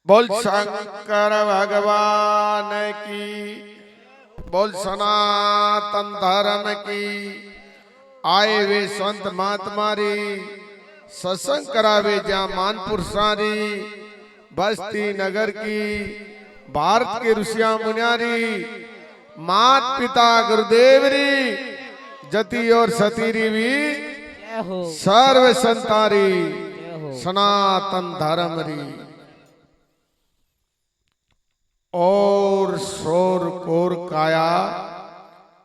बोल शंकर भगवान की, बोल सनातन धर्म की। आए वे संत महात्मा री, सत्संग करावे जहाँ मानपुर सारी। बस्ती नगर की, भारत के ऋषिया मुनियारी, मात पिता गुरुदेव री, जति और सतीरी भी सर्व संतारी, सनातन धर्म री। और शोर कोर काया,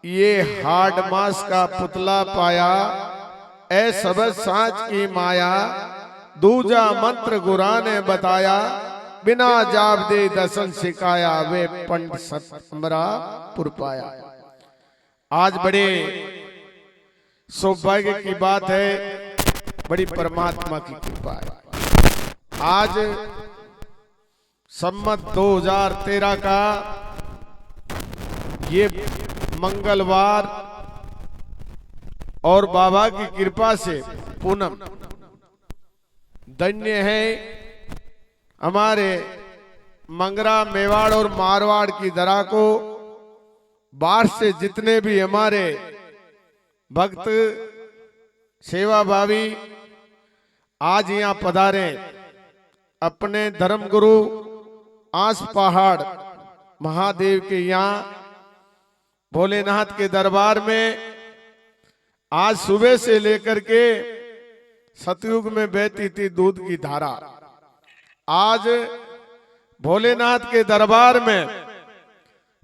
ये हाड मास का पुतला पाया। ऐ सब सांच की माया, दूजा मंत्र गुरा ने बताया। बिना जाप दे दर्शन सिखाया, वे पंड सतमरा पुर पाया। आज बड़े सौभाग्य की बात है, बड़ी परमात्मा की कृपा है। आज सम्मत 2013 का ये मंगलवार और बाबा की कृपा से पूनम धन्य है। हमारे मंगरा मेवाड़ और मारवाड़ की दरा को बाहर से जितने भी हमारे भक्त सेवा भावी आज यहाँ पधारे, अपने धर्मगुरु आस पहाड़ महादेव के यहाँ भोलेनाथ के दरबार में आज सुबह से लेकर के सतयुग में बहती थी दूध की धारा। आज भोलेनाथ के दरबार में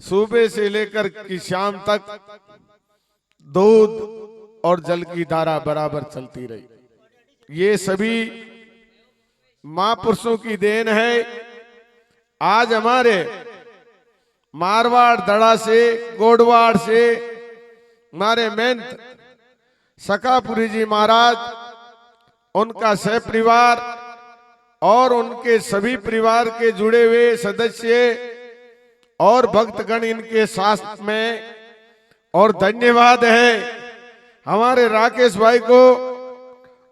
सुबह से लेकर की शाम तक दूध और जल की धारा बराबर चलती रही। ये सभी महापुरुषों की देन है। आज हमारे मारवाड़ दड़ा से, गोडवाड़ से हमारे मेहनत सकापुरी जी महाराज, उनका सह परिवार और उनके सभी परिवार के जुड़े हुए सदस्य और भक्तगण इनके साथ में। और धन्यवाद है हमारे राकेश भाई को,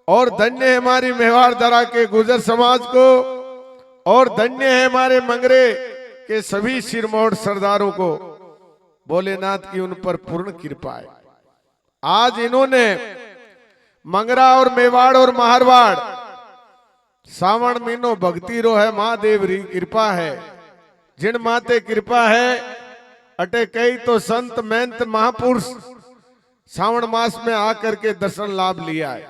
और धन्य है हमारी मेवाड़ दरा के गुजर समाज को, और धन्य है हमारे मंगरे के सभी सिरमौर सरदारों को। भोलेनाथ की उन पर पूर्ण कृपा है। आज इन्होंने मंगरा और मेवाड़ और मारवाड़ सावन महीनो भक्ति रो है, महादेव री कृपा है। जिन माते कृपा है अटे कई तो संत महंत महापुरुष सावन मास में आकर के दर्शन लाभ लिया है।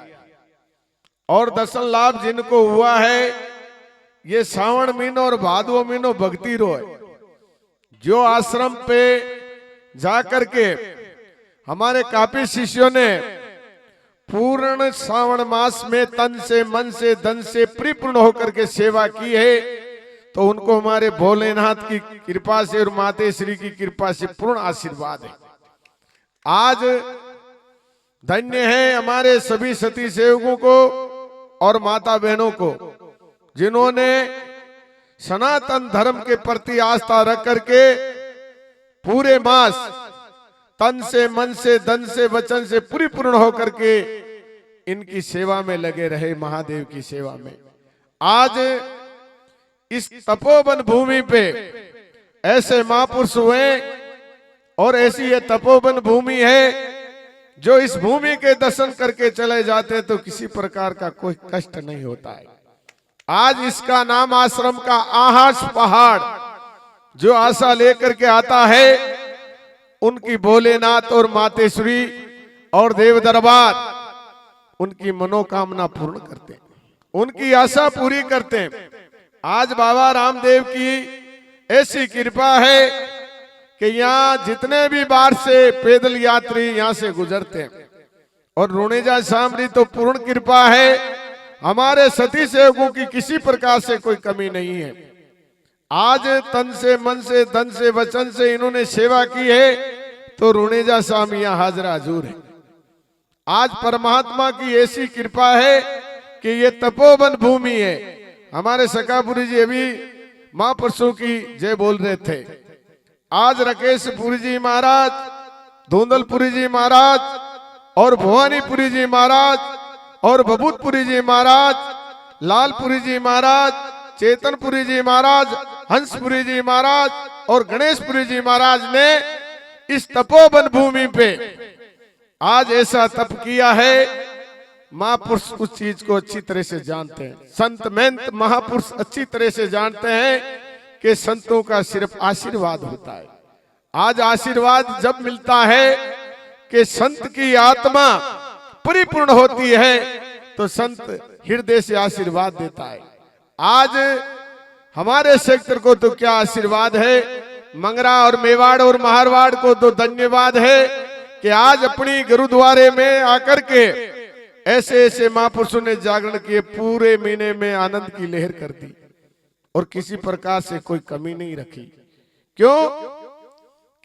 और दर्शन लाभ जिनको हुआ है, ये सावन महीनो और भादो महीनो भक्ति रो है। जो आश्रम पे जाकर के हमारे काफी शिष्यों ने पूर्ण श्रावण मास में तन से, मन से, धन से परिपूर्ण होकर के सेवा की है, तो उनको हमारे भोलेनाथ की कृपा से और माते श्री की कृपा से पूर्ण आशीर्वाद है। आज धन्य है हमारे सभी सती सेवकों को और माता बहनों को, जिन्होंने सनातन धर्म के प्रति आस्था रख करके पूरे मास तन से, मन से, धन से, वचन से परिपूर्ण होकर के इनकी सेवा में लगे रहे, महादेव की सेवा में। आज इस तपोवन भूमि पे ऐसे महापुरुष हुए और ऐसी ये तपोवन भूमि है, जो इस भूमि के दर्शन करके चले जाते हैं तो किसी प्रकार का कोई कष्ट नहीं होता है। आज इसका नाम आश्रम का आहास पहाड़, जो आशा लेकर के आता है उनकी भोलेनाथ और मातेश्वरी और देव दरबार उनकी मनोकामना पूर्ण करते हैं, उनकी आशा पूरी करते हैं। आज बाबा रामदेव की ऐसी कृपा है कि यहाँ जितने भी बार से पैदल यात्री यहाँ से गुजरते हैं, और रुणेजा सामरी तो पूर्ण कृपा है। हमारे सती सेवकों की किसी प्रकार से कोई कमी नहीं है। आज तन से, मन से, धन से, वचन से इन्होंने सेवा की है, तो रुणेजा स्वामी यहाँ हाजिर हजूर है। आज परमात्मा की ऐसी कृपा है कि ये तपोवन भूमि है। हमारे सकापुरी जी अभी महापुरुषों की जय बोल रहे थे। आज राकेशपुरी जी महाराज, धुंधलपुरी जी महाराज और भवानीपुरी जी महाराज और बबूतपुरी जी महाराज, लालपुरी जी महाराज, चेतनपुरी जी महाराज, हंसपुरी जी महाराज और गणेशपुरी जी महाराज ने इस तपोवन भूमि पे आज ऐसा तप किया है। महापुरुष उस चीज को अच्छी तरह से जानते हैं, संत महंत महापुरुष अच्छी तरह से जानते हैं कि संतों का सिर्फ आशीर्वाद होता है। आज आशीर्वाद जब मिलता है कि संत की आत्मा परिपूर्ण होती है तो संत हृदय से आशीर्वाद देता है। आज हमारे सेक्टर को तो क्या आशीर्वाद है, मंगरा और मेवाड़ और मारवाड़ को तो धन्यवाद है कि आज अपनी गुरुद्वारे में आकर के ऐसे ऐसे महापुरुषों ने जागरण किए, पूरे महीने में आनंद की लहर कर दी और किसी प्रकार से कोई कमी नहीं रखी। क्यों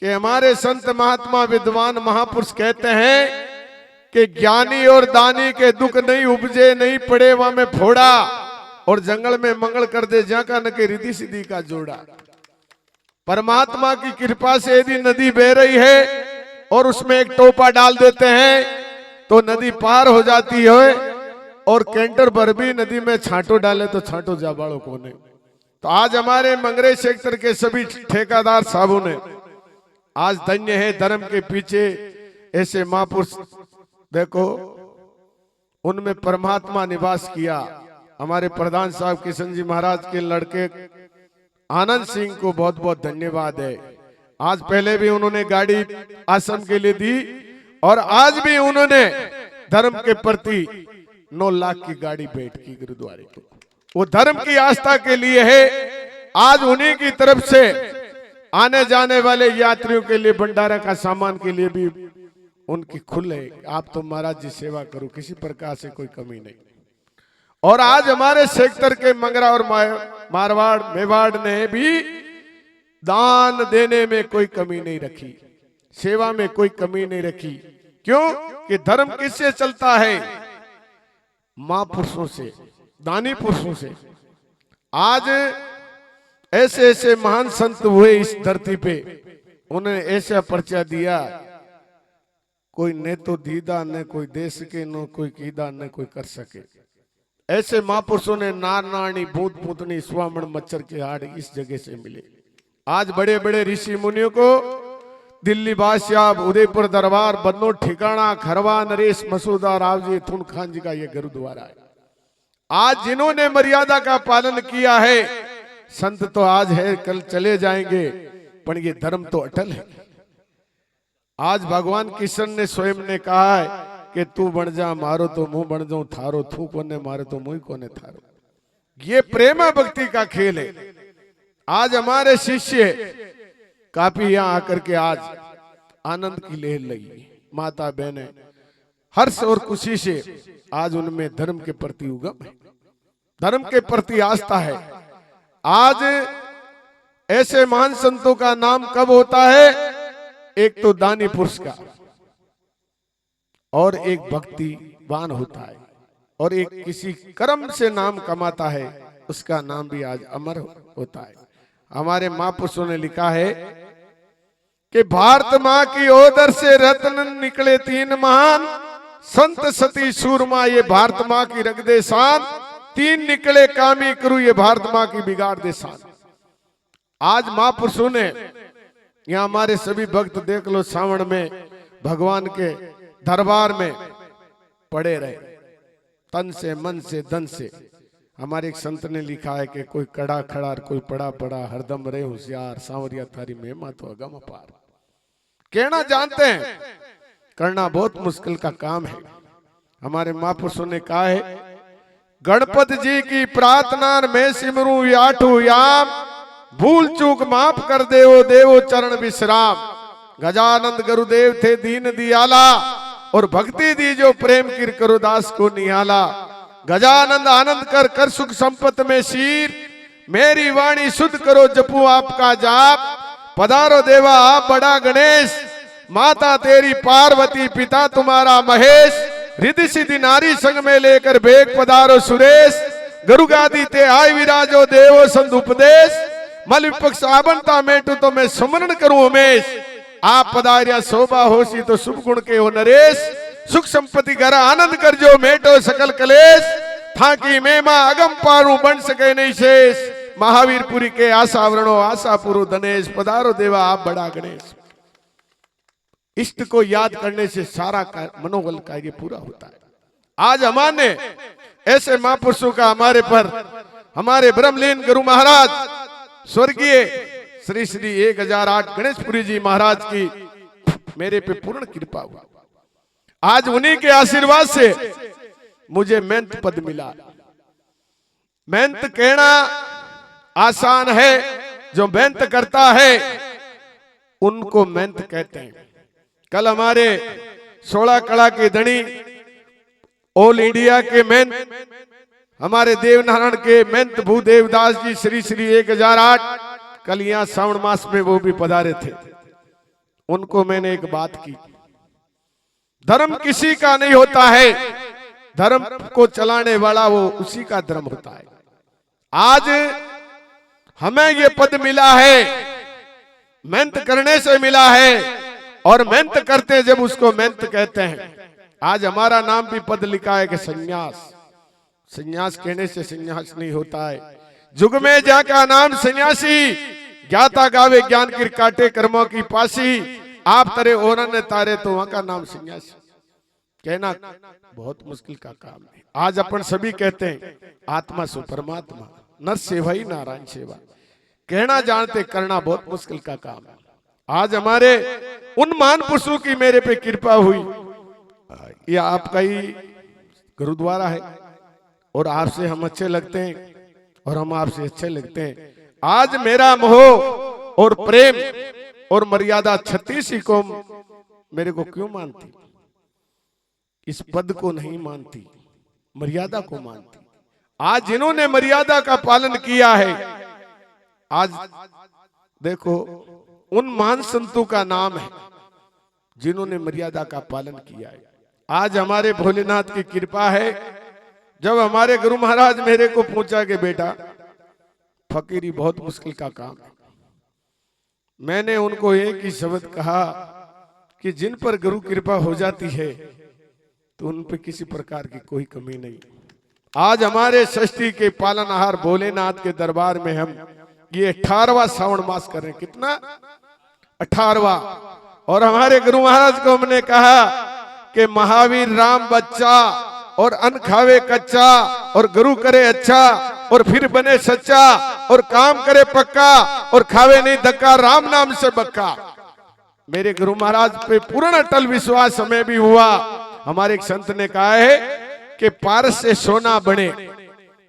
कि हमारे संत महात्मा विद्वान महापुरुष कहते हैं कि ज्ञानी और दानी के दुख नहीं उपजे, नहीं पड़े वहां में फोड़ा, और जंगल में मंगल कर दे जाका न के रिद्धि सिद्धि का जोड़ा। परमात्मा की कृपा से यदि नदी बह रही है और उसमें एक टोपा डाल देते हैं तो नदी पार हो जाती है, और कैंटर भर भी नदी में छांटो डाले तो छांटो जाबाड़ो कोने। तो आज हमारे मंगरे सेक्टर के सभी ठेकेदार साहबों ने आज धन्य है, धर्म के पीछे ऐसे महापुरुष देखो, उनमें परमात्मा निवास किया। हमारे प्रधान साहब किशन जी महाराज के लड़के आनंद सिंह को बहुत बहुत धन्यवाद है। आज पहले भी उन्होंने गाड़ी आश्रम के लिए दी और आज भी उन्होंने धर्म के प्रति 9 लाख की गाड़ी भेंट की गुरुद्वारे को। वो धर्म की आस्था के लिए है। आज उन्हीं की तरफ से आने जाने वाले यात्रियों के लिए भंडारा का सामान के लिए भी उनकी खुले, आप तो महाराज जी सेवा करो, किसी प्रकार से कोई कमी नहीं। और आज हमारे सेक्टर के मंगरा और मारवाड़ मेवाड़ ने भी दान देने में कोई कमी नहीं रखी, सेवा में कोई कमी नहीं रखी। क्यों कि धर्म किससे चलता है? महापुरुषों से, दानी पुरुषों से। आज ऐसे ऐसे महान संत हुए इस धरती पे, उन्होंने ऐसा पर्चा दिया, कोई ने तो दीदा न कोई देश के, न कोई कीदा न कोई कर सके। ऐसे महापुरुषों ने नार नारणी भूत भूतनी स्वामण मच्छर के हाड़ इस जगह से मिले। आज बड़े बड़े ऋषि मुनियों को दिल्ली बादशाह, उदयपुर दरबार, बन्नो ठिकाना, खरवा, नरेश मसूदा, रावजी, थुन खान जी का ये गुरुद्वारा है। आज जिन्होंने मर्यादा का पालन किया है, संत तो आज है कल चले जाएंगे, पर ये धर्म तो अटल है। आज भगवान किशन ने स्वयं ने कहा है कि तू बन जा मारो तो मुंह बन जाऊं थारो, थू कोने मारे तो मुंह कोने थारो। ये प्रेमा भक्ति का खेल है। आज हमारे शिष्य काफी यहाँ आकर के आज आनंद की लहर लगी। माता बहने हर्ष और खुशी से आज उनमें धर्म के प्रति उगम है, धर्म के प्रति आस्था है। आज ऐसे महान संतों का नाम कब होता है? एक तो दानी पुरुष का, और एक भक्तिवान होता है, और एक किसी कर्म से नाम कमाता है, उसका नाम भी आज अमर होता है। हमारे महापुरुषों ने लिखा है कि भारत माँ की ओदर से रत्न निकले 3 महान, संत सती सूरमा ये भारत माँ की रख दे शान, 3 निकले कामी करू ये भारत माँ की बिगाड़ दे शान। आज महापुरुषों ने यहाँ हमारे सभी भक्त देख लो, सावन में भगवान के दरबार में पड़े रहे, तन से मन से धन से। हमारे एक संत ने लिखा है कि कोई कड़ा खड़ा कोई पड़ा पड़ा, हरदम रहे होशियार, सांवरिया थारी महिमा तो अगम अपार। कहना जानते हैं, करना बहुत मुश्किल का काम है। हमारे महापुरुषों ने कहा है, गणपति जी की प्रार्थना में सिमरू याठू याम, भूल चूक माफ कर देवो देवो चरण विश्राम। गजानंद गुरुदेव थे दीन दियाला, और भक्ति दी जो प्रेम किर करो दास को निहाला। गजानंद आनंद कर कर सुख संपत में शीर, मेरी वाणी शुद्ध करो जपू आपका जाप। पधारो देवा आप बड़ा गणेश, माता तेरी पार्वती, पिता तुम्हारा महेश। रिद्धि सिद्धि नारी संग में लेकर भेग पधारो सुरेश, गुरु गादी ते आय विराजो देवो संत उपदेश। मल विपक्ष आवंता मेटू तो मैं सुमरण करूं उमेश, आप पधारिया शोभा होशी तो शुभ गुण के हो नरेश। सुख संपत्ति घर आनंद कर जो मेटो सकल कलेश, था की मेमा अगम पारू बन सके नहीं शेष। महावीरपुरी के आशावरणो आशापुरु धनेश पधारो देवा आप बड़ा गणेश। इष्ट को याद करने से सारा मनोबल कार्य पूरा होता है। आज हमारे ऐसे महापुरुषों का हमारे पर हमारे ब्रह्मलीन गुरु महाराज स्वर्गीय श्री श्री 1008 गणेशपुरी जी महाराज की मेरे पे पूर्ण कृपा हुआ। आज उन्हीं के आशीर्वाद से मुझे मेहनत पद मिला। मेहनत कहना आसान है, जो मेहनत करता है उनको मेहनत कहते हैं। कल हमारे 16 कला के धनी ऑल इंडिया के मेहनत हमारे देवनारायण के मेहनत भूदेवदास जी श्री श्री 1008 कल यहाँ श्रावण मास में वो भी पधारे थे। उनको मैंने एक बात की, धर्म किसी का नहीं होता है, धर्म को चलाने वाला वो उसी का धर्म होता है। आज हमें ये पद मिला है, मेहनत करने से मिला है, और मेहनत करते जब उसको मेहनत कहते हैं। आज हमारा नाम भी पद लिखा है कि संन्यास। संन्यास कहने से संन्यास नहीं होता है। जुग में जाका नाम सन्यासी, ज्ञाता गावे ज्ञान की काटे कर्मों की पासी, आप तरे और ने तारे तो वहां का नाम सन्यासी। कहना बहुत मुश्किल का काम है। आज अपन सभी कहते हैं आत्मा सो परमात्मा, नर सेवा ही नारायण सेवा। कहना जानते, करना बहुत मुश्किल का काम है। आज हमारे उन महान पुरुषों की मेरे पे कृपा हुई। ये आपका ही गुरुद्वारा है और आपसे हम अच्छे लगते हैं और हम आपसे अच्छे लगते हैं। आज मेरा मोह और प्रेम और मर्यादा 36 को मेरे को क्यों मानती? इस पद को नहीं मानती, मर्यादा को मानती। आज जिन्होंने मर्यादा का पालन किया है, आज देखो उन महान संतों का नाम है जिन्होंने मर्यादा का पालन किया है। आज हमारे भोलेनाथ की कृपा है। जब हमारे गुरु महाराज मेरे को पूछा कि बेटा फकीरी बहुत मुश्किल का काम है, मैंने उनको एक ही शब्द कहा कि जिन पर गुरु कृपा हो जाती है तो उन पर किसी प्रकार की कोई कमी नहीं। आज हमारे षष्ठी के पालनहार भोलेनाथ के दरबार में हम ये 18वां श्रावण मास कर रहे हैं। कितना? 18वां। और हमारे गुरु महाराज को हमने कहा कि महावीर राम बच्चा और अन्न खावे कच्चा और गुरु करे अच्छा और फिर बने सच्चा और काम करे पक्का और खावे नहीं धक्का, राम नाम से बक्का। मेरे गुरु महाराज पे पूर्ण अटल विश्वास हमें भी हुआ। हमारे एक संत ने कहा है कि पारस से सोना बने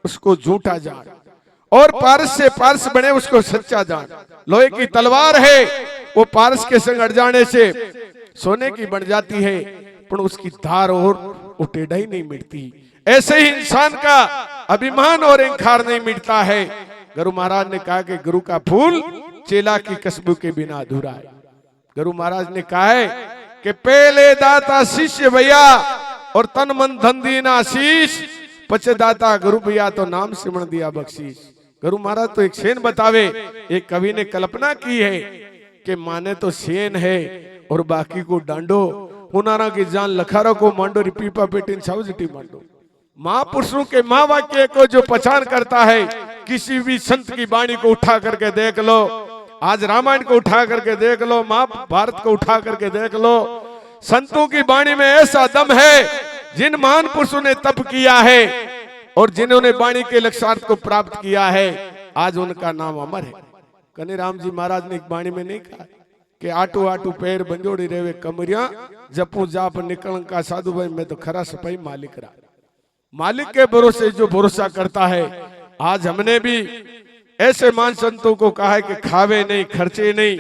उसको झूठा जान, और पारस से पारस बने उसको सच्चा जान। लोहे की तलवार है, वो पारस के संग अड़ जाने से सोने की बन जाती है, पर उसकी धार और टेढ़ा ही नहीं मिटती। ऐसे ही इंसान का अभिमान और अहंकार नहीं मिटता है। गुरु महाराज ने कहा कि गुरु का फूल चेला की खुशबू के बिना अधूरा है। गुरु महाराज ने कहा है कि पहले दाता शिष्य भैया और तन मन धन दीना आशीष, पचे दाता गुरु भैया तो नाम सिमरण दिया बख्शीश। गुरु महाराज तो एक सेन बतावे। एक कवि ने कल्पना की है कि माने तो सेन है और बाकी को डांडो, हुनारा की जान लखारों को मांडो, रिपीपा पेटिन साउजिटी मांडो। महापुरुषों के महावाक्य को जो पहचान करता है, किसी भी संत की वाणी को उठा करके देख लो, आज रामायण को उठा करके देख लो, महाभारत को उठा करके देख लो, संतों की वाणी में ऐसा दम है। जिन महान पुरुषों ने तप किया है और जिन्होंने वाणी के लक्ष्यार्थ को प्राप्त किया है, आज उनका नाम अमर है। कन्हैयाराम जी महाराज ने एक वाणी में नहीं कहा कि आटू आटू पैर बंजोड़ी रेवे कमरिया, जपू जाप निकल का साधु भाई मैं तो खरा सपाई मालिक रहा। मालिक के भरोसे जो भरोसा करता है। आज हमने भी ऐसे मान संतों को कहा है कि खावे नहीं खर्चे नहीं,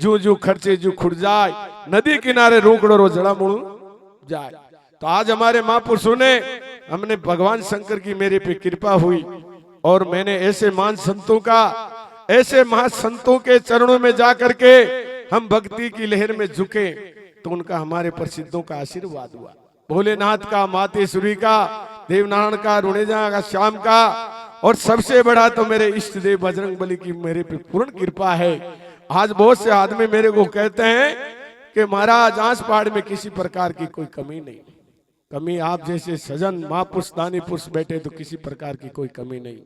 जू जू खर्चे जू खुड़ जाए, नदी किनारे रोकड़ो रो जड़ा मुड़ जाए। तो आज हमारे महापुरुषों ने, हमने भगवान शंकर की मेरे पे कृपा हुई और मैंने ऐसे मान संतों का, ऐसे महासंतों के चरणों में जाकर के हम भक्ति की लहर में झुके तो उनका हमारे प्रसिद्धों का आशीर्वाद हुआ। भोलेनाथ का, मातेश्वरी का, देवनारायण का, रुणेजा का, श्याम का, और सबसे बड़ा तो मेरे इष्ट देव बजरंगबली की मेरे पे पूर्ण कृपा है। आज बहुत से आदमी मेरे को कहते हैं कि महाराज आस पहाड़ में किसी प्रकार की कोई कमी नहीं। कमी आप जैसे सजन महापुरुष दानी पुरुष बैठे तो किसी प्रकार की कोई कमी नहीं।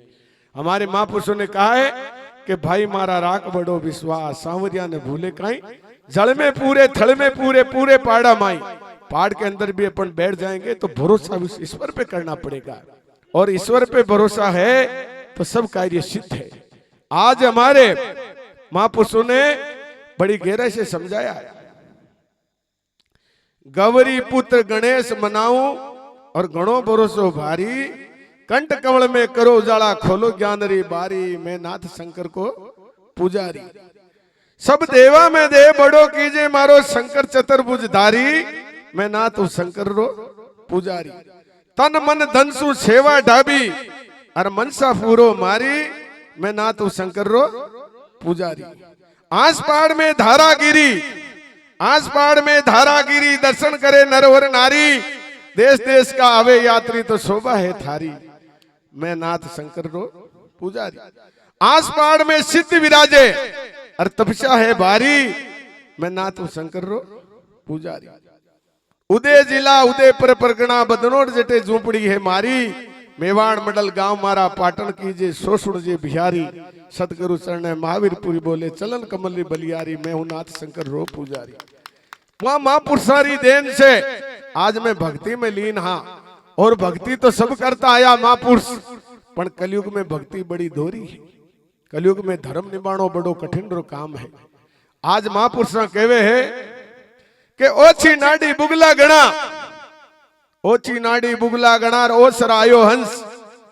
हमारे महापुरुषों ने कहा है कि भाई मारा राख बड़ो विश्वास, सांवरिया ने भूले काई, जल में पूरे थल में पूरे, पूरे पाड़ा माई। पहाड़ के अंदर भी अपन बैठ जाएंगे तो भरोसा उस ईश्वर पे करना पड़ेगा, और ईश्वर पे भरोसा है तो सब कार्य सिद्ध है। आज हमारे महापुरुषों ने बड़ी गहराई से समझाया है। गौरी पुत्र गणेश मनाऊं और गणों भरोसो भारी, कंठ कमल में करो उजाला खोलो ज्ञान री बारी, मैं नाथ शंकर को पुजारी। सब देवा में देव बड़ो कीजे मारो शंकर चतुर्भुजधारी, मैं नाथ शंकर रो पुजारी। तन मन धन सु सेवा ढाबी और मनसा पूरो मारी, मैं नाथ शंकर रो पुजारी। आस पहाड़ में धारा गिरी, आस पहाड़ में धारा गिरी, दर्शन करे नर और नारी, देश देश का आवे यात्री तो शोभा है थारी, मैं नाथ शंकर रो पुजारी। आस पहाड़ में सिद्ध विराजे और तपस्या है भारी, मैं नाथ शंकर रो पुजारी। उदय जिला उदयपुर परगना बदनोर जटे झूपड़ी है मारी, मेवाड़ मंडल गांव मारा पाटन कीजे शोषण जे बिहारी, सतगुरु शरण महावीरपुरी बोले चलन कमली बलियारी, मैं हूं नाथ शंकर रो पुजारी। वहां महापुरुषारी देन से आज मैं भक्ति में लीन हाँ, और भक्ति तो सब करता आया महापुरुष, पर कलयुग में भक्ति बड़ी दोरी है। कलयुग में धर्म निभानो बड़ो कठिन रो काम है। आज महापुरुष कहवे है कि ओछी नाडी बुगला गणा, ओछी नाडी बुगला गणा ओसर आयो हंस,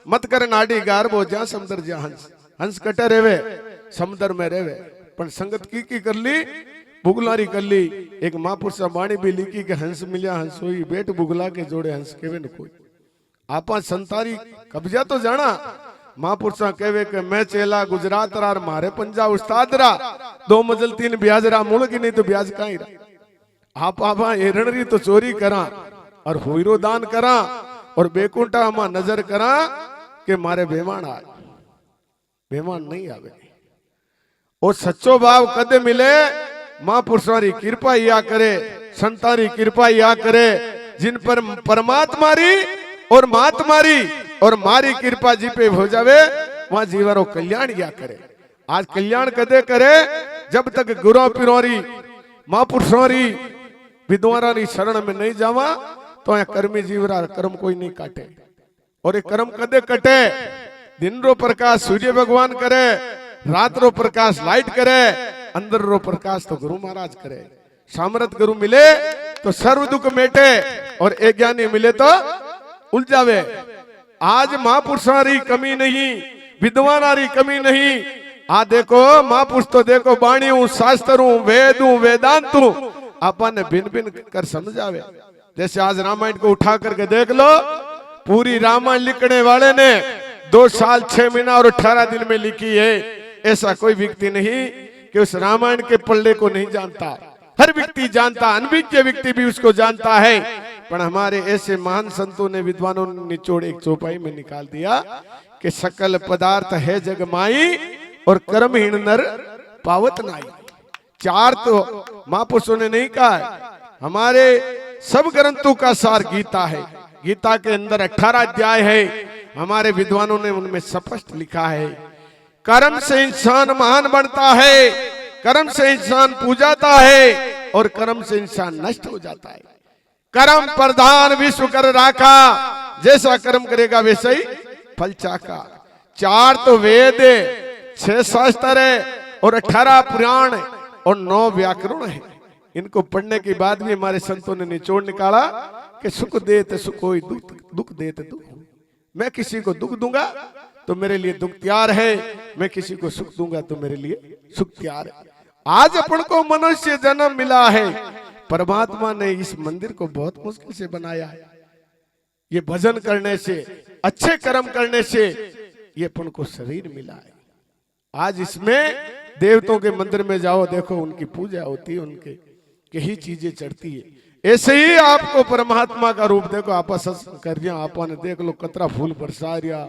मत कर नाडी गारबो ज्या समुद्र ज्या हंस। हंस कटे रेवे समुद्र में रेवे, पर संगत की कर ली बुगलारी कर ली। एक महापुरुष वाणी भी लिखी कि हंस मिलिया हंस हुई, बेट बुगला के जोड़े हंस केवे न कोई। आपा संतारी कब्जा तो जाना, महापुरुष कहवे कि मैं चेला गुजरात रार मारे पंजा उस्ताद रा, 2 मंजिल 3 ब्याज रा मूल की नहीं तो ब्याज कहीं रा। आप आपा एरण री तो चोरी करा और हुईरो दान करा, और बेकुंठा हमा नजर करा कि मारे बेमान आए, बेमान नहीं आवे। और सच्चो भाव कदे मिले, महापुरुषों की कृपा या करे, संतारी कृपा या करे, जिन पर परमात्मा री और महात्मा री और मारी कृपा जी पे हो जावे, वहां जीवरो कल्याण या करे। आज कल्याण कदे करे, जब तक गुरु पिरोरी महापुरुषों री विद्वारा री शरण में नहीं जावा, तो यह कर्मी जीवरा कर्म कोई नहीं काटे। और ये कर्म कदे कटे, दिन रो प्रकाश सूर्य भगवान करे, रात रो प्रकाश लाइट करे, अंदर रो प्रकाश तो गुरु महाराज करे। सामर्थ गुरु मिले तो सर्व दुख मेटे, और एक ज्ञानी मिले तो उलझावे। आज महापुरुषों री कमी नहीं, विद्वाना री कमी नहीं। आ देखो महापुरुष तो देखो बाणी हूं, शास्त्र हूं, वेद हूं, वेदांत हूं, अपन भिन्न भिन्न कर समझावे। जैसे आज रामायण को उठा करके देख लो, पूरी रामायण लिखने वाले ने 2 साल 6 महीना और 18 दिन में लिखी है। ऐसा कोई व्यक्ति नहीं कि उस रामायण के पल्ले को नहीं जानता। हर व्यक्ति जानता, अनभिज्ञ व्यक्ति भी उसको जानता है। पर हमारे ऐसे महान संतों ने, विद्वानों ने निचोड़ एक चौपाई में निकाल दिया कि सकल पदार्थ है जग माई, और कर्महीन नर पावत नाई। 4 तो महापुरुषों ने नहीं कहा है, हमारे सब ग्रंथों का सार गीता है। गीता के अंदर 18 अध्याय है, हमारे विद्वानों ने उनमें स्पष्ट लिखा है, कर्म से इंसान महान बनता है, कर्म से इंसान पूजाता है, और कर्म से इंसान नष्ट हो जाता है। कर्म प्रधान विश्व कर राखा, जैसा कर्म करेगा वैसा ही फल चाका। 4 तो वेद, 6 शास्त्र है, और 18 पुराण और 9 व्याकरण है। इनको पढ़ने के बाद भी हमारे संतों ने निचोड़ निकाला कि सुख देते सुख होई, दुख देते दुख। मैं किसी को दुख दूंगा तो मेरे लिए दुख तैयार है, मैं किसी को सुख दूंगा तो मेरे लिए सुख तैयार है। आज अपन को मनुष्य जन्म मिला है, परमात्मा ने इस मंदिर को बहुत मुश्किल से बनाया है। ये भजन करने से, अच्छे कर्म करने से ये अपन को शरीर मिला है। आज इसमें देवताओं के मंदिर में जाओ, देखो उनकी पूजा होती है, उनके यही चीजें चढ़ती है। ऐसे ही आपको परमात्मा का रूप देखो, आप सत्संग कर रिया, आपने देख लो कतरा फूल बरसा रिया,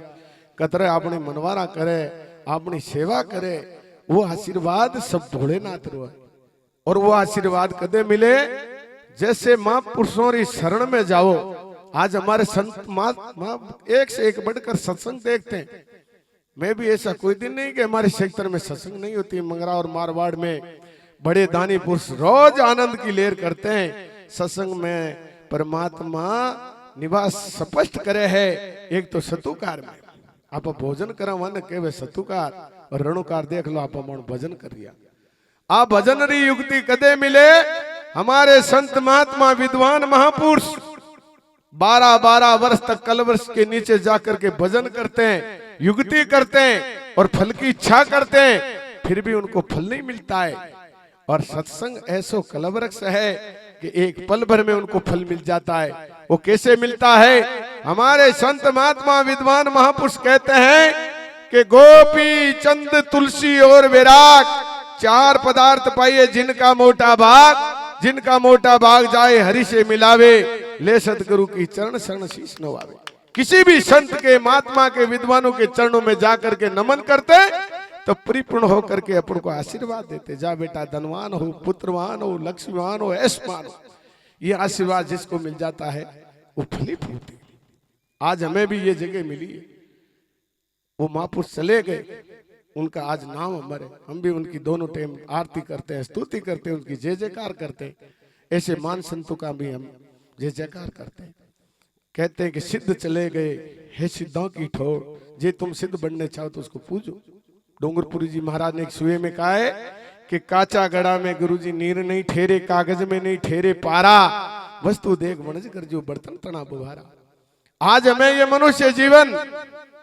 कतरे अपने मनवारा करे, अपनी सेवा करे, वो आशीर्वाद सब भोलेनाथ रो है। और वो आशीर्वाद कदे मिले, जैसे महापुरुषों की शरण में जाओ। आज हमारे संत एक से एक बढ़कर सत्संग देखते हैं, मैं भी ऐसा कोई दिन नहीं कि हमारे क्षेत्र में सत्संग नहीं होती। मंगरा और मारवाड़ में बड़े दानी पुरुष रोज आनंद की लहर करते हैं। सत्संग में परमात्मा निवास स्पष्ट करे है। एक तो सतुकार में आप भोजन करा वन के सतुकार और रणुकार देख लो, आप भजन कर रिया। आप भजन री युक्ति कदे मिले? हमारे संत महात्मा विद्वान महापुरुष 12-12 वर्ष तक कलवृक्ष के नीचे जाकर के भजन करते हैं, युक्ति करते हैं और फल की इच्छा करते हैं, फिर भी उनको फल नहीं मिलता है। और सत्संग ऐसो कलवृक्ष है कि एक पल भर में उनको फल मिल जाता है। वो कैसे मिलता है? हमारे संत महात्मा विद्वान महापुरुष कहते हैं कि गोपी चंद तुलसी और विराग 4 पदार्थ पाइए जिनका मोटा भाग, जिनका मोटा भाग जाए हरि से मिलावे, ले सतगुरु की चरण शरण शीश नवावे। किसी भी संत के महात्मा के विद्वानों के चरणों में जाकर के नमन करते तो परिपूर्ण होकर के अपन को आशीर्वाद देते। जा बेटा धनवान हो, पुत्रवान हो, लक्ष्मीवान हो, ऐशवान हो। ये आशीर्वाद जिसको मिल जाता है वो फलित होती। आज हमें भी ये जगह मिली है। वो महापुरुष चले गए, उनका आज नाम अमर है। हम भी उनकी दोनों टाइम आरती करते हैं, स्तुति करते हैं, उनकी जय जयकार करते हैं। ऐसे मान संतों का भी हम जय जयकार करते हैं। कहते हैं कि सिद्ध चले गए हे सिद्धों की ठोर, जे तुम सिद्ध बनने चाहो तो उसको पूजो। डोंगरपुरी जी महाराज ने एक सुए में कहा है कि काचा गड़ा में गुरुजी नीर नहीं ठहरे, कागज में नहीं ठहरे पारा, वस्तु देख वणज कर जो बर्तन तना बुहारा। आज हमें ये मनुष्य जीवन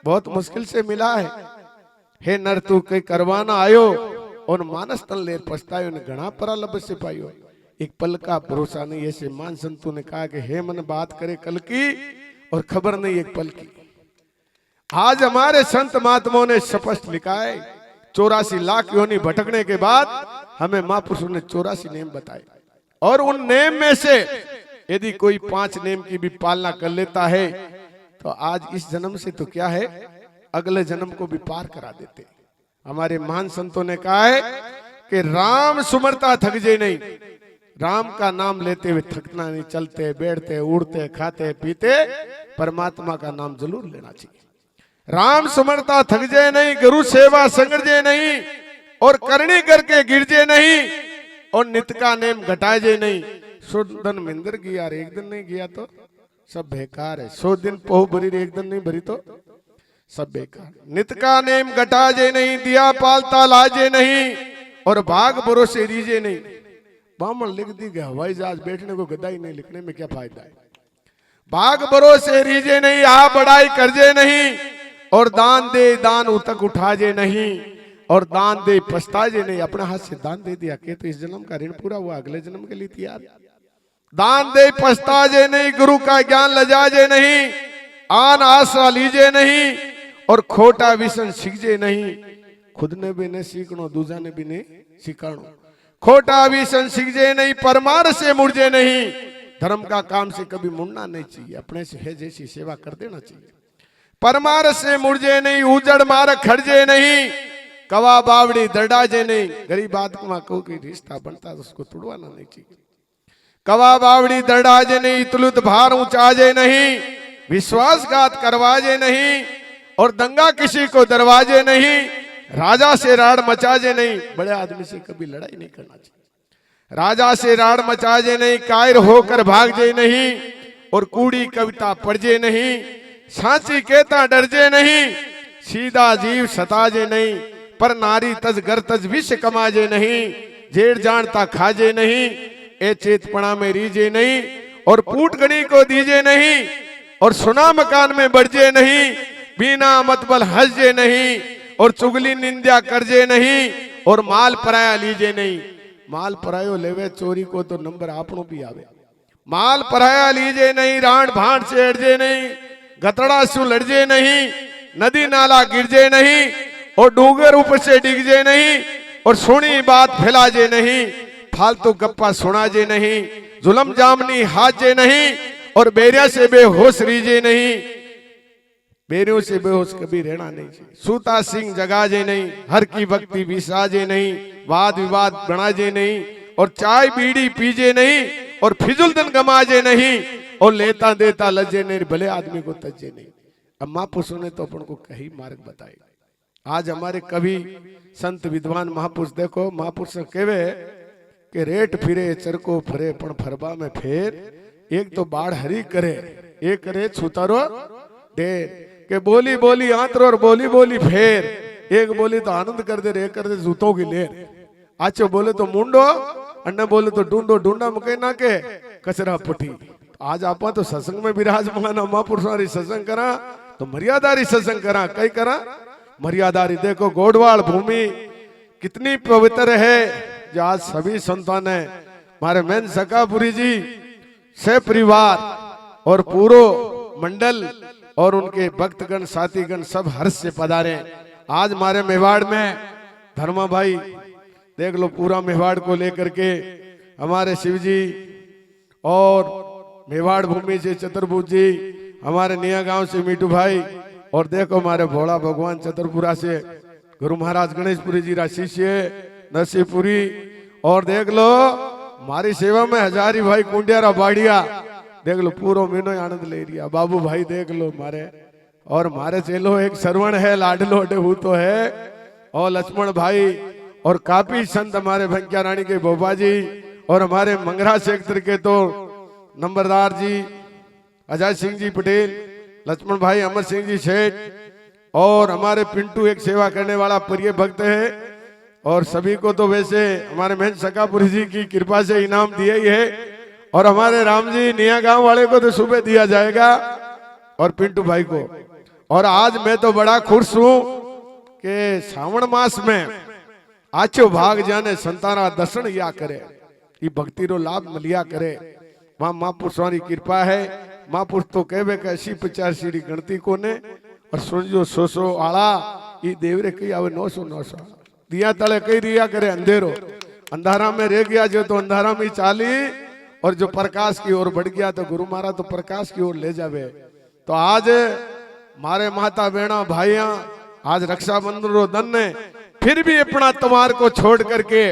बहुत मुश्किल से मिला है। हे नर तू कई करवाना आयो और मानस तन लेर पछतायो ने घना परा लब से पायो। एक पल का भरोसा नहीं। ऐसे मान संतों ने कहा कि हे मन बात करे कल की और खबर नहीं एक पल की। आज हमारे संत महात्माओं ने स्पष्ट लिखा है 84 लाख योनि भटकने के बाद हमें महापुरुषों ने 84 नेम बताए और उन नेम में से यदि कोई 5 नेम की भी पालना कर लेता है तो आज इस जन्म से तो क्या है अगले जन्म को भी पार करा देते। हमारे महान संतों ने कहा है कि राम सुमरता थक जे नहीं। राम का नाम लेते हुए थकना नहीं, चलते बैठते उड़ते खाते पीते परमात्मा का नाम जरूर लेना चाहिए। राम सुमरता थक जाए नहीं, गुरु सेवा संगरजे नहीं और करनी करके गिरजे नहीं और नित का नेम घटाए जे नहीं। 100 दिन मिंदर गया एक दिन नहीं गया तो सब बेकार है। 100 दिन पोह भरी एक दिन नहीं भरी तो सब बेकार। नित का नेम घटा जे नहीं, दिया पालता लाजे नहीं और भाग भरोसे रीजे नहीं। बामण लिख दी कि हवाई जहाज बैठने को गदा ही नहीं, लिखने में क्या फायदा है। भाग भरोसे रीजे नहीं, आ बढ़ाई करजे नहीं और दान दे दान उतक उठाजे नहीं और दान दे पछताजे नहीं। अपने हाथ से दान दे दिया के तो इस जन्म का ऋण पूरा हुआ, अगले जन्म के लिए तैयार। दान दे पछताजे नहीं, गुरु का ज्ञान लजाजे नहीं, आन आशा लीजे नहीं और खोटा विसन सीखजे नहीं। खुद ने भी नहीं सीखनो, दूसरा ने भी नहीं सिखानो। खोटा विसन सीखजे नहीं, परमार से मुड़जे नहीं। धर्म का काम से कभी मुड़ना नहीं चाहिए, अपने से है जैसी सेवा कर देना चाहिए। परमार से मुड़जे नहीं, उजड़ मार खड़जे नहीं, कवा बावड़ी दरडाजे नहीं। गरीब आदमी को कोई रिश्ता बनता तो उसको तोड़वाना नहीं चाहिए। कवा बावड़ी दरडाजे नहीं, तुलुत भार ऊंचाजे नहीं, विश्वासघात करवाजे नहीं और दंगा किसी को दरवाजे नहीं। राजा से राड़ मचाजे नहीं, बड़े आदमी से कभी लड़ाई नहीं करना चाहिए। राजा से राड़ मचाजे नहीं, कायर होकर भागजे नहीं और कूड़ी कविता पढ़जे नहीं। सांची कहता डरजे नहीं, सीधा जीव सताजे नहीं पर नारी तज घर तज विष कमाजे नहीं। जेड़ जानता खाजे नहीं, ए चेतपणा में रीजे नहीं और पूट गणी को दीजे नहीं और सुना मकान में बढ़जे नहीं। बिना मतबल हंसजे नहीं और चुगली निंदा करजे नहीं और माल पराया लीजे नहीं। माल परायो लेवे चोरी को तो नंबर आपनो भी आवे। माल पराया लीजे नहीं, रांड भांड से अड़जे नहीं, गतड़ा सु लड़जे नहीं, नदी नाला गिरजे नहीं और डूंगर ऊपर से डिगजे नहीं और सुनी बात फैलाजे नहीं। फालतू गप्पा सुनाजे नहीं, जुलम जामनी हाजे नहीं और बेरिया से बेहोश रीजे नहीं। बेरियों से बेहोश कभी रहना नहीं चाहिए। सूता सिंह जगाजे नहीं, हर की भक्ति विसाजे नहीं, वाद विवाद बनाजे नहीं और चाय बीड़ी पीजे नहीं और फिजुल दिन गमाजे नहीं और लेता देता लजे नहीं, भले आदमी को तजे नहीं। अम्मा पुरुषों ने तो अपन को कहीं मार्ग बताए। आज हमारे कवि संत विद्वान महापुरुष देखो, महापुरुष कहवे कि रेट फिरे चरको फरे पण फरबा में फेर, एक तो बाढ़ हरी करे, एक करे छुतारो ढेर, के बोली बोली आंतरो और बोली बोली फेर, एक बोली तो आनंद कर दे, एक कर दे जूतों की लेर, आचो बोले तो मुंडो, अन्य बोले तो ढूंढो, ढूंढा मकई ना के कचरा पुठी। आज आप तो सत्संग में विराजमान महापुरुषों सत्संग करा तो मर्यादारी सत्संग करा, कई करा मर्यादारी। देखो गोडवाड़ भूमि कितनी पवित्र है, जो आज सभी संतान है हमारे मैन सकापुरी जी से परिवार और पूरो मंडल और उनके भक्तगण साथीगण सब हर्ष से पधारे। आज हमारे मेवाड़ में धर्मा भाई देख लो, पूरा मेवाड़ को लेकर के हमारे शिव जी और मेवाड़ भूमि से चतुर्भुज जी, हमारे निया गांव से मीठू भाई, और देखो हमारे भोला भगवान चतुरपुरा से गुरु महाराज गणेशपुरी जी रा शिष्य नरसिंहपुरी, और देख लो हमारी सेवा में हजारी भाई कुंडियारा बाड़िया, देख लो पूरा महीनो आनंद ले रिया। बाबू भाई देख लो हमारे, और हमारे चेलो एक श्रवण है लाडलो हूँ तो है, और लक्ष्मण भाई, और काफी संत हमारे भंकिया रानी के बोबा जी, और हमारे मंगरा सेक्टर के तो नंबरदार जी अजय सिंह जी पटेल, लक्ष्मण भाई अमर सिंह जी सेठ, और हमारे पिंटू एक सेवा करने वाला प्रिय भक्त है, और सभी को तो वैसे हमारे महन सकापुरी जी की कृपा से इनाम दिया ही है, और हमारे राम जी निया गांव वाले को तो सुबह दिया जाएगा, और पिंटू भाई को। और आज मैं तो बड़ा खुश हूं कि श्रावण मास में आचो भाग जाने संताना दर्शन या करे, ये भक्ति रो लाभ मिलिया करे। वहां महापुरुषों की कृपा है। महापुरुष तो कहवे कि 80-85 री गणती को ने, और सुनजो 100 आला ये देवरे कई आवे 900 दिया तले कई रिया करे अंधेरो, अंधारा में रह गया जो तो अंधारा में चाली, और जो प्रकाश की ओर बढ़ गया तो गुरु महाराज तो प्रकाश की ओर ले जावे। तो आज मारे माता बहना भाइया, आज रक्षाबंधन रो दिन ने फिर भी अपना त्योहार को छोड़ करके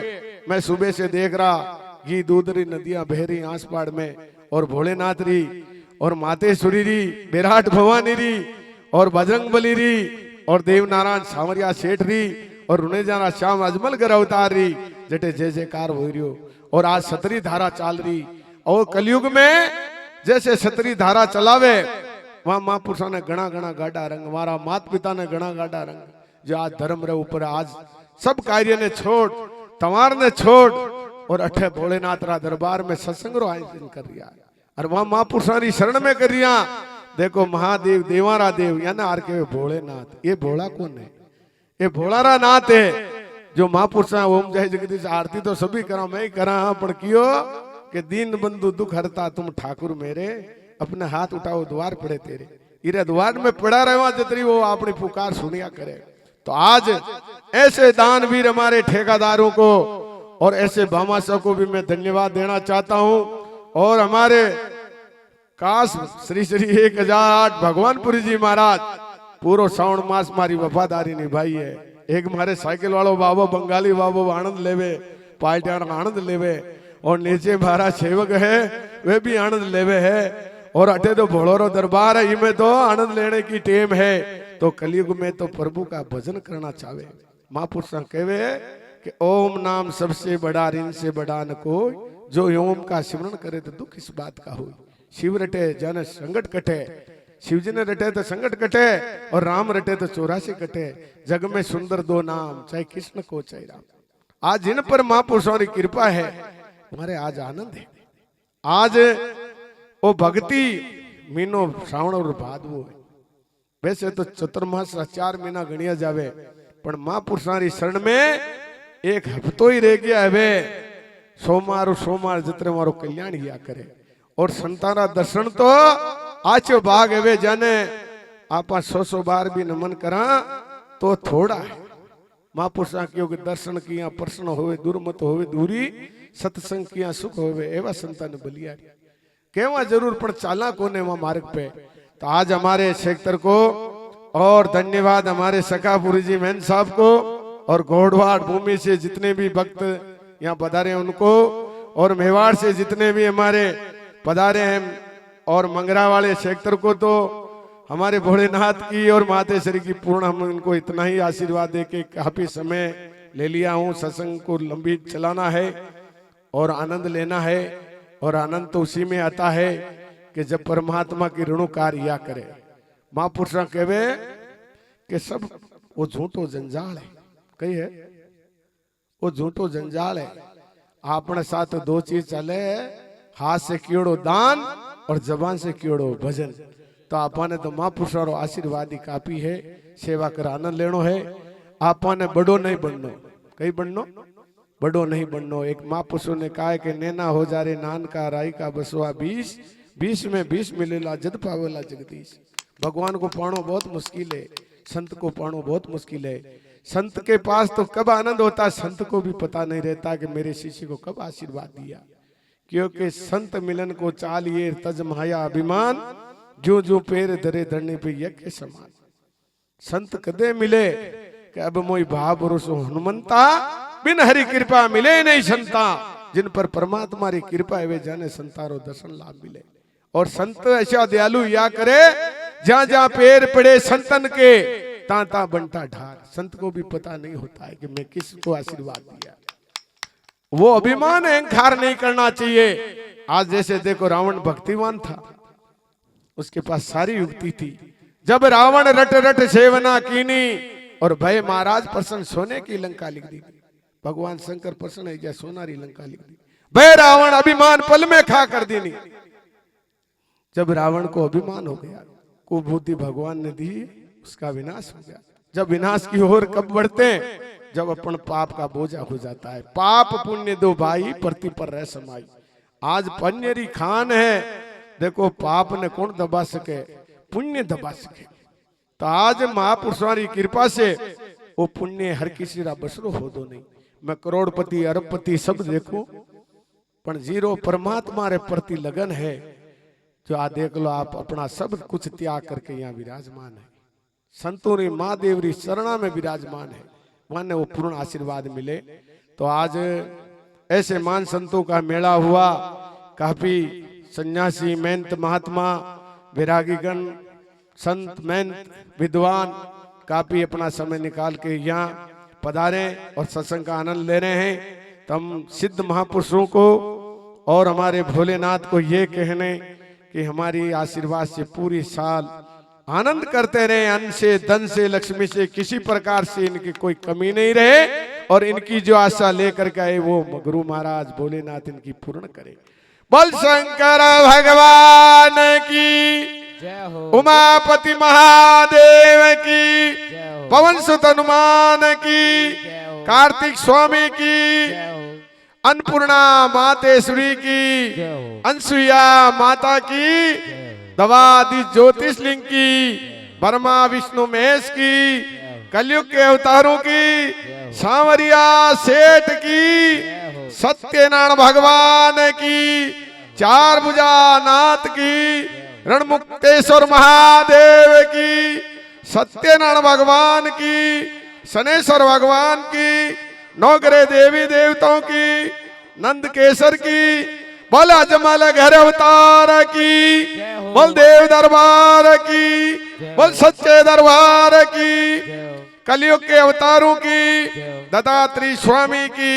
मैं सुबह से देख रहा घी दूधरी नदियां बहरी आसपाड़ में, और भोलेनाथ री, और मातेश्वरी री, विराट भवानी री, और बजरंग बली री, और देवनारायण सावरिया सेठ री, और रुने जाना श्याम अजमल कर अवतार री, जटे जय जयकार हो रियो। और आज सतरी धारा चाल रही, और कलयुग में जैसे सतरी धारा चलावे वहां महापुरुषों ने घना घना गाढ़ा रंग, हमारा माता पिता ने घना गाढ़ा रंग, जो आज धर्म रे ऊपर आज सब कार्य ने छोड़, तंवार ने छोड़, और अठे भोलेनाथ रा दरबार में सत्संग रो आयोजन कर रिया, और वहां महापुरुषों की शरण में कर रिया। देखो महादेव देवारा देव या ना आर के भोलेनाथ, ये भोला कौन है? ये भोलारा नाथ है, जो महापुरुष ओम जय जगदीश आरती तो सभी करा, मैं ही करा हाँ, पर कियो कि दीन बंधु दुख हरता तुम ठाकुर मेरे, अपने हाथ उठाओ द्वार पड़े तेरे, इरे द्वार में पड़ा रहे जतरी वो अपनी पुकार सुनिया करे। तो आज ऐसे दानवीर हमारे ठेकेदारों को और ऐसे भामाशाह को भी मैं धन्यवाद देना चाहता हूं। और हमारे काश श्री श्री 1008 भगवानपुरी जी महाराज पूरो श्रावण मास मारी वफादारी निभाई है। एक मारे साइकिल वालों बाबो बंगाली बाबो आनंद लेवे, पार्टियां आनंद लेवे, और नीचे हमारा सेवक है वे भी आनंद लेवे है, और अटे तो भोलोरो दरबार है, इनमें तो आनंद लेने की टेम है। तो कलयुग में तो प्रभु का भजन करना चाहे। महापुरुष कहवे कि ओम नाम सबसे बड़ा, ऋण से बड़ा न कोई, जो ओम का सिमरन करे तो दुख इस बात का हो। शिव रटे जन संकट कटे, शिव जी ने रटे तो संकट कटे, और राम रटे तो 84 कटे। जग में सुंदर दो नाम, चाहे कृष्ण को चाहे राम। आज जिन पर महापुरुषों की कृपा है हमारे आज आनंद है। आज वो भक्ति मीनो श्रावण और भादवो है। वैसे तो चतुर्मास 4 महीना गणिया जावे, पर महापुरुषों की शरण में एक हफ्तो ही रह गया है। सोमवार जितने मारो कल्याण किया करे, और संताना दर्शन तो आचो भाग है जाने आप 100 बार भी नमन करा तो थोड़ा है। महापुरुषा क्योंकि दर्शन किया प्रश्न होवे, दुर्मत होवे दूरी, सत्संग किया सुख होवे, एवं संतान बलिया केवा जरूर पर चाला कोने वहां मार्ग पे। तो आज हमारे सेक्टर को और धन्यवाद हमारे सकापुरी जी मैन साहब को, और गोडवाड़ भूमि से जितने भी भक्त यहाँ पधारे हैं उनको, और मेवाड़ से जितने भी हमारे पधारे हैं, और मंगरा वाले सेक्टर को तो हमारे भोलेनाथ की और मातेश्वरी की पूर्ण हम उनको इतना ही आशीर्वाद दे के काफी समय ले लिया हूँ। सत्संग को लंबी चलाना है और आनंद लेना है, और आनंद तो उसी में आता है कि जब परमात्मा की ऋणुकार या करे। महापुरुषा कहवे कि सब वो झूठो जंजाल है, कही है वो झूठो जंजाल है। आपने साथ दो चीज चले, हाथ से कियोड़ो दान और जबान से कियोड़ो भजन। तो आपने तो महापुरुषों रो आशीर्वाद ही काफी है, सेवा कर आनंद लेनो है। आपने बड़ो नहीं बननो, कहीं बननो बड़ो नहीं बननो। एक महापुरुषों ने कहा है कि नैना हो जा रे नान का राई का बसवा 20 में 20 मिलेला जद पावेला जगदीश। भगवान को पानो बहुत मुश्किल है, संत को पानो बहुत मुश्किल है। संत के पास तो कब आनंद होता, संत को भी पता नहीं रहता कि मेरे शिष्य को कब आशीर्वाद दिया। क्योंकि संत मिलन को चालिए तज माया अभिमान, जो जो पैर धरे धरने पे यज्ञ समान। संत कदे मिले कि अब मोई भाव भरोसो हनुमंता, बिन हरि कृपा मिले नहीं संता। जिन पर परमात्मा री कृपा है वे जाने संतारो दर्शन लाभ मिले। और संत ऐसा दयालु या करे, जहां जहां पैर पड़े संतन के ता बनता ढार। संत को भी पता नहीं होता है कि मैं किसको आशीर्वाद दिया। वो अभिमान अहंकार नहीं करना चाहिए। आज जैसे देखो रावण भक्तिवान था, उसके पास सारी युक्ति थी। जब रावण रट रट सेवना कीनी और भय महाराज प्रसन्न सोने की लंका लिख दी। भगवान शंकर प्रसन्न है, सोनारी लंका लिख दी। भय रावण अभिमान पल में खा कर दीनी। जब रावण को अभिमान हो गया, कुबुद्धि भगवान ने दी, उसका विनाश हो गया। जब विनाश की ओर कब बढ़ते हैं, जब अपन पाप का बोझा हो जाता है। पाप पुण्य दो भाई प्रति पर रह समाई। आज पन्यरी खान है, देखो पाप ने कौन दबा सके, पुण्य दबा सके। तो आज महापुरुषों की कृपा से वो पुण्य हर किसी का बसरो हो दो नहीं। मैं करोड़पति अरबपति सब देखो, पर जीरो परमात्मा रे प्रति लगन है। जो आ देख लो आप अपना सब कुछ त्याग करके यहाँ विराजमान है। संतों महादेव री शरणा में विराजमान है, माने वो पूर्ण आशीर्वाद मिले। तो आज ऐसे मान संतों का मेला हुआ। काफी सन्यासी महंत महात्मा वैरागीगण संत महंत विद्वान काफी अपना समय निकाल के यहाँ पधारे और सत्संग का आनंद ले रहे हैं। तो हम सिद्ध महापुरुषों को और हमारे भोलेनाथ को ये कहने कि हमारी आशीर्वाद से पूरी साल आनंद करते रहे। अन्न से धन से लक्ष्मी से किसी प्रकार से इनकी कोई कमी नहीं रहे, और इनकी जो आशा लेकर के आए वो गुरु महाराज भोलेनाथ इनकी पूर्ण करे। बोल शंकर भगवान की जय हो, उमापति महादेव की, पवन सुत हनुमान की, कार्तिक स्वामी की, अन्नपूर्णा मातेश्वरी की, अनसुईया माता की, दवादी ज्योतिषलिंग की, ब्रह्मा विष्णु महेश की, कलयुग के अवतारों की, सांवरिया सेठ की, सत्यनारायण भगवान की, चार भुजा नाथ की, रणमुक्तेश्वर महादेव की, सत्यनारायण भगवान की, शनेश्वर भगवान की, नौग्रह देवी देवताओं की, नंद केसर की, बोल अजमल घर अवतार की, बोल देव दरबार की, बोल सच्चे दरबार की, कलयुग के अवतारों की, दत्तात्रेय स्वामी की,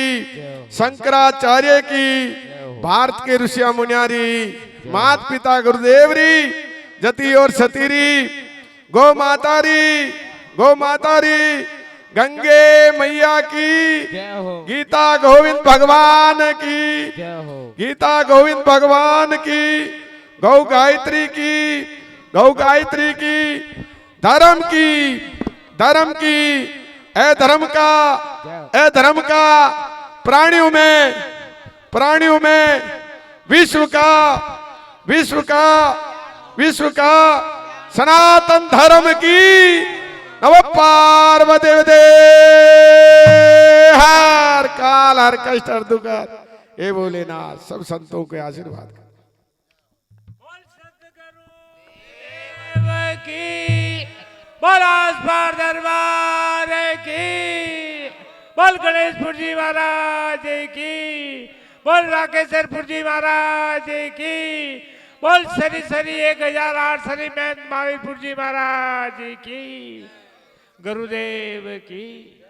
शंकराचार्य की, भारत के ऋषिया मुनियारी, मात पिता गुरुदेव री, जति और सतीरी, गौ मातारी, गंगे मैया की, गीता गोविंद भगवान की, गीता गोविंद भगवान की, गौ गायत्री की, धर्म की, ए धर्म का प्राणियों में विश्व का सनातन धर्म की नव पार्वती हर काल हर कष्ट हर दुख हे भोलेनाथ सब संतों के आशीर्वाद बोल आसपार दरबार की, बोल गणेशपुर जी महाराज की, बोल राकेशपुर जी महाराज की, बोल सरी सरी 1008 सरी महंत महावीरपुर जी महाराज की गुरुदेव की